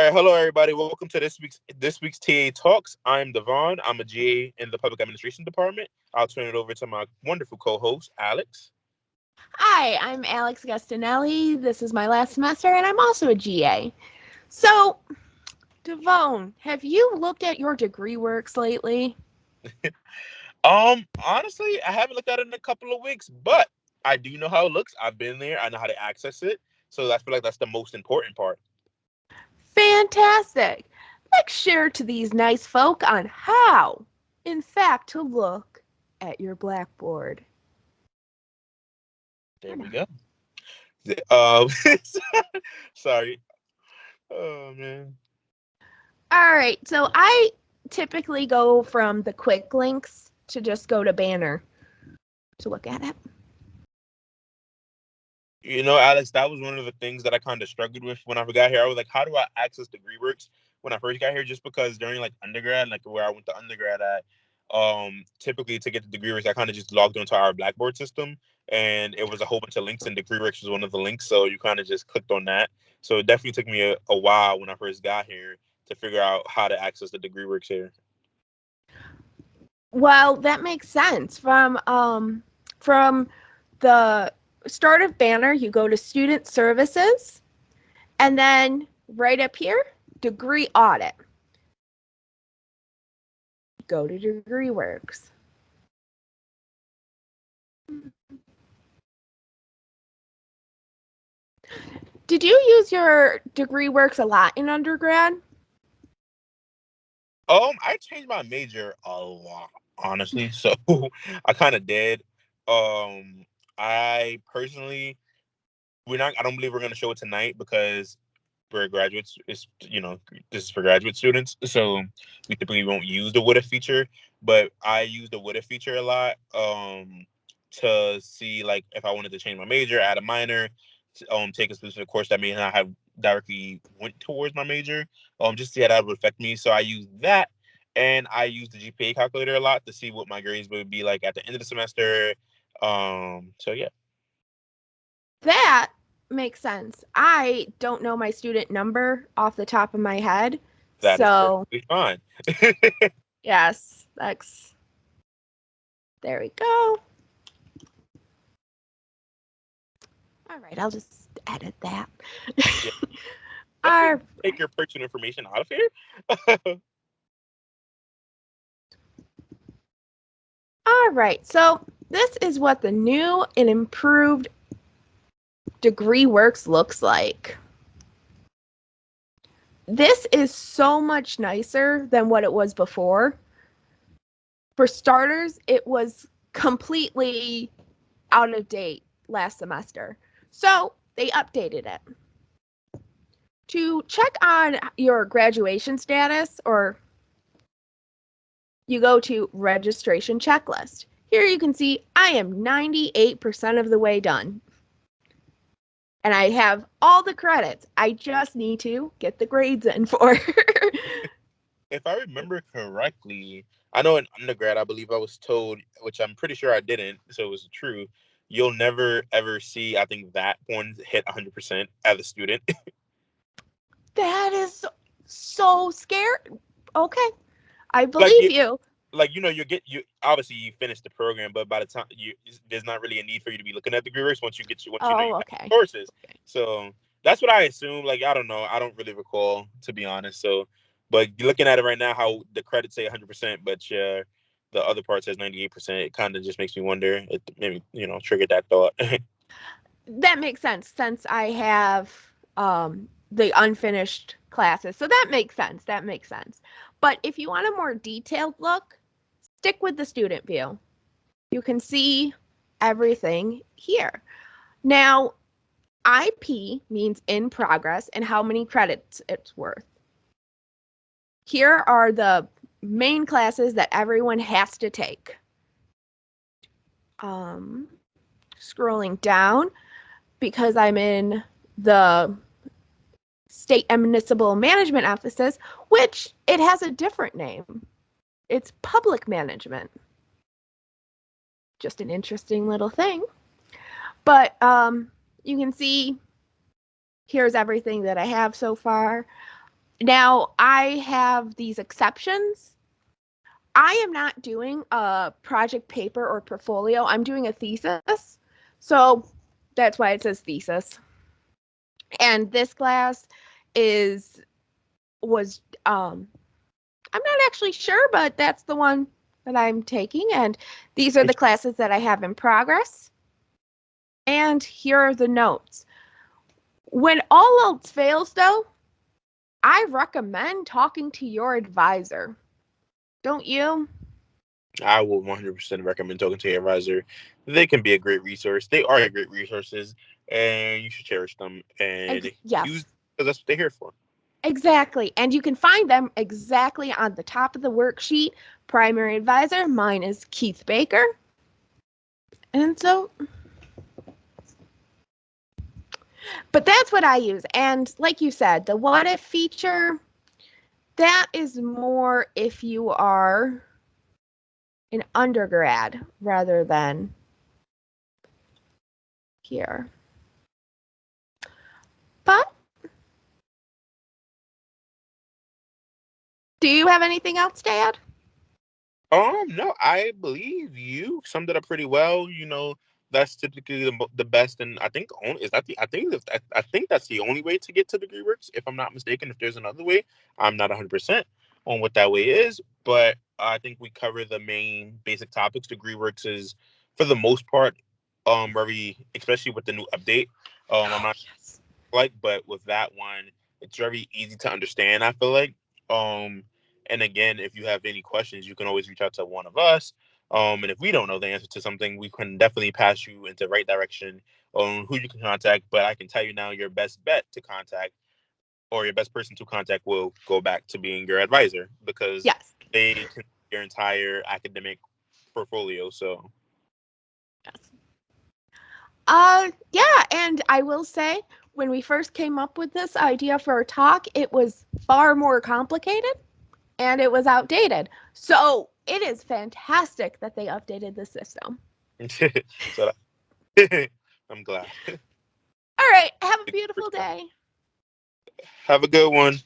All right, hello everybody. Welcome to this week's TA Talks. I'm Dovonne. I'm a GA in the Public Administration Department. I'll turn it over to my wonderful co-host, Alex. Hi, I'm Alex Gastinelli. This is my last semester, and I'm also a GA. So, Dovonne, have you looked at your DegreeWorks lately? Honestly, I haven't looked at it in a couple of weeks, but I do know how it looks. I've been there. I know how to access it. So I feel like that's the most important part. Fantastic! Let's share to these nice folk on how, in fact, to look at your blackboard. There we go. Um, sorry. Oh man. All right, so I typically go from the quick links to just go to Banner to look at it. Alex, that was one of the things that I kind of struggled with when I got here. I was like, how do I access DegreeWorks when I first got here? Just because during like undergrad, like where I went to undergrad at, typically to get to DegreeWorks, I kind of just logged onto our Blackboard system, and it was a whole bunch of links, and DegreeWorks was one of the links. So you kind of just clicked on that. So it definitely took me a while when I first got here to figure out how to access the DegreeWorks here. Well, that makes sense. From the start of Banner, you go to Student Services, and then right up here, Degree Audit. Go to DegreeWorks. Did you use your DegreeWorks a lot in undergrad? I changed my major a lot, honestly. So I kind of did. I personally, I don't believe we're going to show it tonight because we're graduates. This is for graduate students. So we typically won't use the what if feature, but I use the what if feature a lot to see like if I wanted to change my major, add a minor, take a specific course that may not have directly went towards my major, just to see how that would affect me. So I use that, and I use the GPA calculator a lot to see what my grades would be like at the end of the semester. So yeah. That makes sense. I don't know my student number off the top of my head. That is So, perfectly fine. yes, there we go. All right, I'll just edit that. Yeah. All Take your personal information out of here. right, so this is what the new and improved DegreeWorks looks like. This is so much nicer than what it was before. For starters, it was completely out of date last semester. So they updated it. To check on your graduation status, or you go to registration checklist. Here you can see I am 98% of the way done. And I have all the credits. I just need to get the grades in for. If I remember correctly, I know in undergrad, I believe I was told, which I'm pretty sure I didn't, so it was true. You'll never ever see, I think, that one hit 100% as a student. That is so scary. Okay, I like believe you, you. you obviously you finish the program, but by the time there's not really a need for you to be looking at degree works once you know you Oh, have okay. courses. So that's what I assume. Like I don't know, I don't really recall, to be honest. So, but looking at it right now, how the credits say 100%, but the other part says 98%. It kind of just makes me wonder. It maybe triggered that thought. That makes sense since I have the unfinished classes. So that makes sense. That makes sense. But if you want a more detailed look, stick with the student view. You can see everything here. Now, IP means in progress and how many credits it's worth. Here are the main classes that everyone has to take. Scrolling down, because I'm in the state and municipal management offices, which it has a different name. It's public management. Just an interesting little thing. But you can see here's everything that I have so far. Now, I have these exceptions. I am not doing a project paper or portfolio. I'm doing a thesis. So that's why it says thesis. And this class is was I'm not actually sure, but that's the one that I'm taking, and these are the classes that I have in progress. And here are the notes. When all else fails, though, I recommend talking to your advisor. Don't you? I will 100% recommend talking to your advisor. They can be a great resource. They are great resources, and you should cherish them and use Yes, because that's what they're here for. exactly. And you can find them exactly on the top of the worksheet. Primary advisor, mine is Keith Baker. And so, but that's what I use. And like you said, the what if feature, that is more if you are an undergrad rather than here. But do you have anything else to add? No, I believe you summed it up pretty well. That's typically the best, and I think only is that the I think that's the only way to get to DegreeWorks. If I'm not mistaken, if there's another way, I'm not 100% on what that way is, but I think we cover the main basic topics. DegreeWorks is, for the most part, very, especially with the new update. I'm not Yes. but with that one, it's very easy to understand. I feel like. Um, and again, if you have any questions, you can always reach out to one of us. And if we don't know the answer to something, we can definitely pass you into the right direction on who you can contact. But I can tell you now, your best bet to contact or your best person to contact will go back to being your advisor because Yes. they can see your entire academic portfolio. So, Yes. Yeah, and I will say, when we first came up with this idea for a talk, it was far more complicated and it was outdated. So it is fantastic that they updated the system. so I'm glad. All right, have a beautiful day. Have a good one.